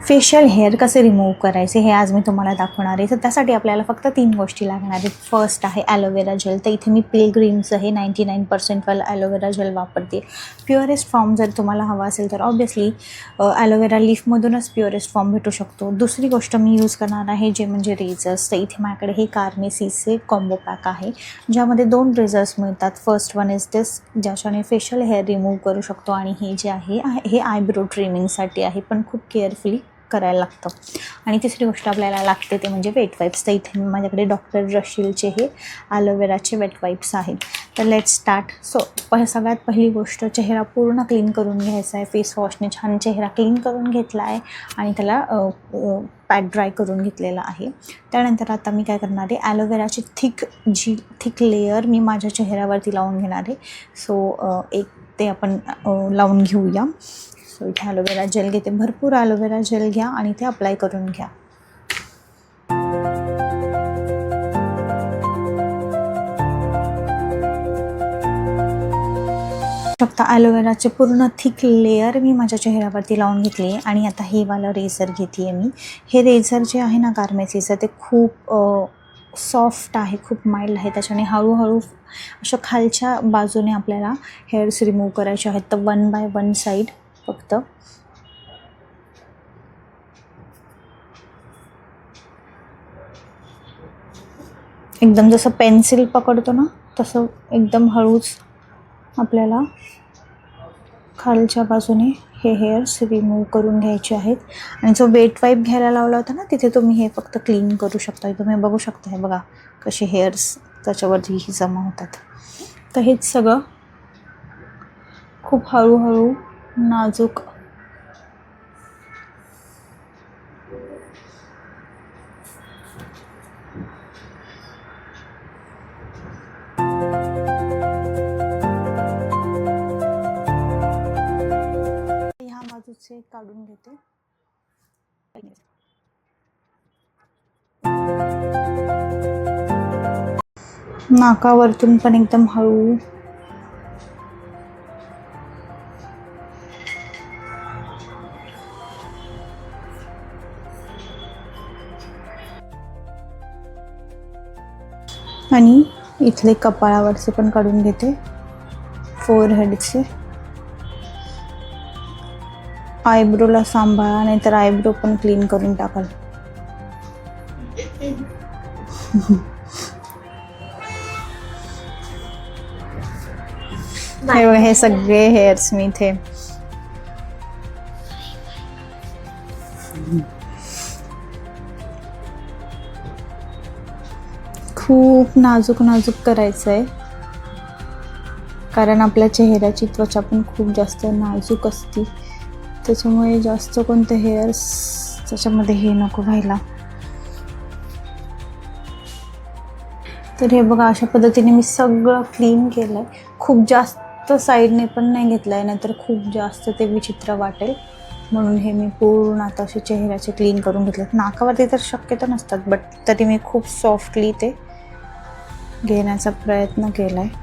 Facial hair कसे remove करायचे हे आज मी तुम्हाला दाखवणार आहे. तर त्यासाठी आपल्याला फक्त 3 गोष्टी लागणार आहेत. फर्स्ट आहे ॲलोवेरा जेल. तर इथे मी पिलग्रीमचं हे 99% ॲलोवेरा जेल वापरते. प्युअरेस्ट फॉर्म जर तुम्हाला हवा असेल तर ऑब्वियसली ॲलोवेरा लीफमधूनच प्युअरेस्ट फॉर्म भेटू शकतो. दुसरी गोष्ट मी यूज करणार आहे जे म्हणजे रेझर्स. तर इथे माझ्याकडे हे कार्मेसीचे कॉम्बो पॅक आहे ज्यामध्ये 2 रेझर्स मिळतात. फर्स्ट वन इज दिस ज्याच्याने फेशियल हेअर रिमूव्ह करू शकतो आणि हे जे आहे हे आयब्रो ट्रिमिंगसाठी आहे, पण खूप केअरफुली करायला लागतं. आणि तिसरी गोष्ट आपल्याला लागते ते म्हणजे वेट वाईप्स. तर इथे माझ्याकडे डॉक्टर रशीलचे हे ॲलोवेराचे वेट वाईप्स आहेत. तर लेट्स स्टार्ट. सगळ्यात पहिली गोष्ट, चेहरा पूर्ण क्लीन करून घ्यायचा आहे. फेस वॉशने छान चेहरा क्लीन करून घेतला आहे आणि त्याला पॅक ड्राय करून घेतलेला आहे. त्यानंतर आता मी काय करणार आहे, ॲलोवेराची थिक लेयर मी माझ्या चेहऱ्यावरती लावून घेणार आहे. एक ते आपण लावून घेऊया. इथे ॲलोवेरा जेल घेते. भरपूर ॲलोवेरा जेल घ्या आणि ते अप्लाय करून घ्या. शकता ॲलोवेराचे पूर्ण थिक लेयर मी माझ्या चेहऱ्यावरती लावून घेतली आहे. आणि आता हे वाला रेझर घेते आहे मी. हे रेझर जे आहे ना कार्मेसीचं, ते खूप सॉफ्ट आहे, खूप माइल्ड आहे. त्याच्याने हळूहळू अशा खालच्या बाजूने आपल्याला हेअर्स रिमूव्ह करायचे आहेत. तर 1 बाय 1 साईड फक्त एकदम जसं पेन्सिल पकडतो ना तसं एकदम हळूच आपल्याला खालच्या बाजूने हे हेअर्स रिमूव्ह करून घ्यायचे आहेत. आणि जो वेट वाईप घ्यायला लावला होता ना तिथे तुम्ही हे फक्त क्लीन करू शकता. तुम्ही बघू शकता, हे बघा कसे हेअर्स त्याच्यावरती जमा होतात. तर हेच सगळं खूप हळूहळू नाजूक बाजूचे काढून घेते. नाकावरतून पण एकदम हळू. आणि इथले कपाळावरचे पण काढून घेते, फोरहेडचे. आयब्रोला सांभाळा, नाहीतर आयब्रो पण क्लीन करून टाकाल. हे सगळे हेअर्स मी इथे खूप नाजूक करायचं आहे, कारण आपल्या चेहऱ्याची त्वचा पण खूप जास्त नाजूक असते. त्याच्यामुळे जास्त कोणते हेअर्स त्याच्यामध्ये हे नको व्हायला. तर हे बघा, अशा पद्धतीने मी सगळं क्लीन केलं आहे. खूप जास्त साईडने पण नाही घेतलं आहे, नाहीतर खूप जास्त ते विचित्र वाटेल. म्हणून हे मी पूर्ण आता असे चेहऱ्याचे क्लीन करून घेतले. नाकावरती तर शक्यतो नसतात, बट तरी मी खूप सॉफ्टली ते घेण्याचा प्रयत्न केला आहे.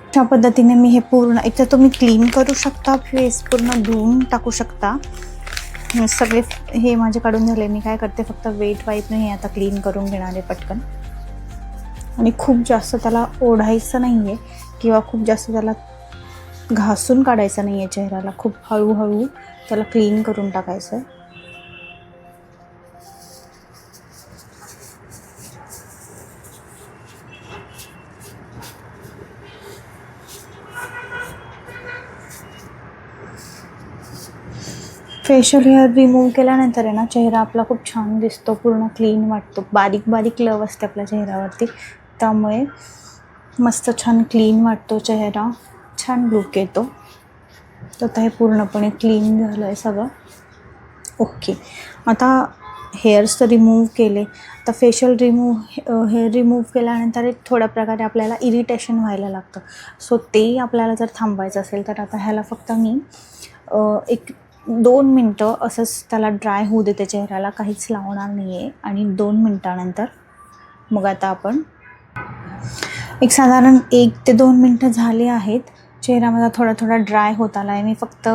अशा पद्धतीने मी हे पूर्ण, एक तर तुम्ही क्लीन करू शकता, फेस पूर्ण धुवून टाकू शकता. सगळे हे माझे काढून झाले. मी काय करते, फक्त वेट वाईपने हे आता क्लीन करून घेणार आहे पटकन. आणि खूप जास्त त्याला ओढायचं नाही आहे किंवा खूप जास्त त्याला घासून काढायचं नाही आहे चेहऱ्याला. खूप हळूहळू त्याला क्लीन करून टाकायचं आहे. फेशियल हेअर रिमूव्ह केल्यानंतर आहे ना, चेहरा आपला खूप छान दिसतो, पूर्ण क्लीन वाटतो. बारीक लव असते आपल्या चेहऱ्यावरती, त्यामुळे मस्त छान क्लीन वाटतो चेहरा, छान लुक येतो. तर आता हे पूर्णपणे क्लीन झालं आहे सगळं. ओके, आता हेअर्स तर रिमूव्ह केले. तर फेशियल हेअर रिमूव्ह केल्यानंतर एक थोड्या प्रकारे आपल्याला इरिटेशन व्हायला लागतं. तेही आपल्याला जर थांबवायचं असेल तर आता ह्याला फक्त मी 1-2 मिनटं असंच त्याला ड्राय होऊ देते चेहऱ्याला, काहीच लावणार नाही आहे. आणि 2 मिनटानंतर मग आता आपण एक साधारण 1 ते 2 मिनटं झाली आहेत. चेहरा माझा थोडा थोडा ड्राय होत आला आहे. मी फक्त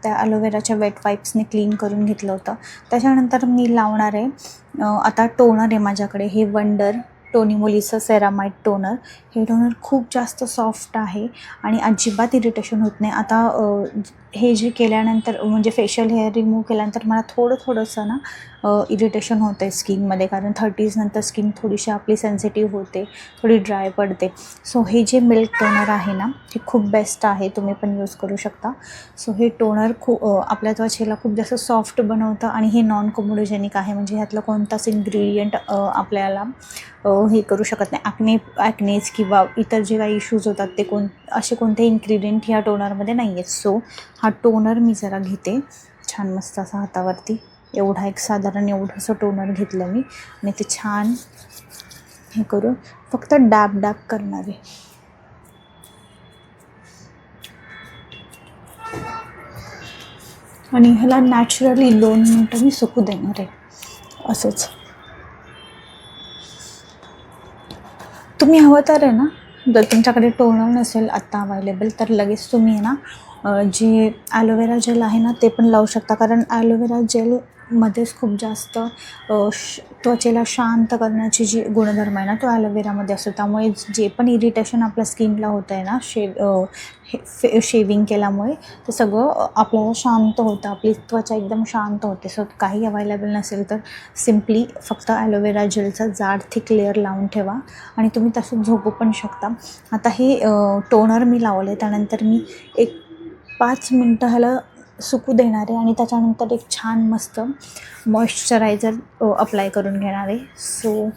त्या ॲलोवेराच्या वेट वाईप्सने क्लीन करून घेतलं होतं. त्याच्यानंतर मी लावणार आहे आता टोनर आहे माझ्याकडे. हे वंडर टोनीमोलीचं सेरामाइड टोनर. हे टोनर खूप जास्त सॉफ्ट आहे आणि अजिबात इरिटेशन होत नाही. आता हे जे केल्यानंतर म्हणजे फेशियल हेअर रिमूव्ह केल्यानंतर मला थोडंसं ना इरिटेशन होतं आहे स्किनमध्ये, कारण 30s नंतर स्किन थोडीशी आपली सेन्सिटिव्ह होते, थोडी ड्राय पडते. सो हे जे मिल्क टोनर आहे ना, हे खूप बेस्ट आहे, तुम्ही पण यूज करू शकता. सो हे टोनर आपल्या त्वचेला खूप जास्त सॉफ्ट बनवतं आणि हे नॉन कोमोडोजेनिक आहे, म्हणजे ह्यातलं कोणताच इन्ग्रेडियंट आपल्याला हे करू शकत नाही. ॲक्नेज किंवा इतर जे काही इश्यूज होतात ते असे कोणते इन्ग्रेडियंट ह्या टोनरमध्ये नाही आहेत. सो हा टोनर मी जरा घेते छान मस्त असा हातावरती. एक साधारण एवढंसं टोनर घेतलं मी आणि ते छान हे करून फक्त डॅब करणार आहे. आणि ह्याला नॅचरली 2 मिनटं मी सुकू देणार आहे असंच. तुम्ही हवं तर आहे ना, जर तुमच्याकडे टोनर नसेल आत्ता अवेलेबल तर लगेच तुम्ही आहे ना जे ॲलोवेरा जेल आहे ना ते पण लावू शकता, कारण ॲलोवेरा जेलमध्येच खूप जास्त त्वचेला शांत करण्याची जी गुणधर्म आहे ना तो ॲलोवेरामध्ये असतो. त्यामुळे जे पण इरिटेशन आपल्या स्किनला होतं आहे ना शेविंग केल्यामुळे ते सगळं आपल्याला शांत होतं, आपली त्वचा एकदम शांत होते. सो काही अवेलेबल नसेल तर सिम्पली फक्त ॲलोवेरा जेलचा जाड थिक लेअर लावून ठेवा आणि तुम्ही तसंच झोपू पण शकता. आता हे टोनर मी लावले, त्यानंतर मी एक 5 मिनटं ह्याला सुकू देणार आहे आणि त्याच्यानंतर एक छान मस्त मॉइश्चरायझर अप्लाय करून घेणार आहे. सो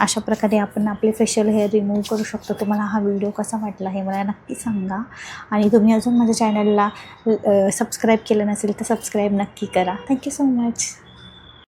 अशा प्रकारे आपण आपले फेशियल हेअर रिमूव्ह करू शकतो. तुम्हाला हा व्हिडिओ कसा वाटला हे मला नक्की सांगा आणि तुम्ही अजून माझ्या चॅनलला सबस्क्राईब केलं नसेल तर सबस्क्राईब नक्की करा. Thank you so much.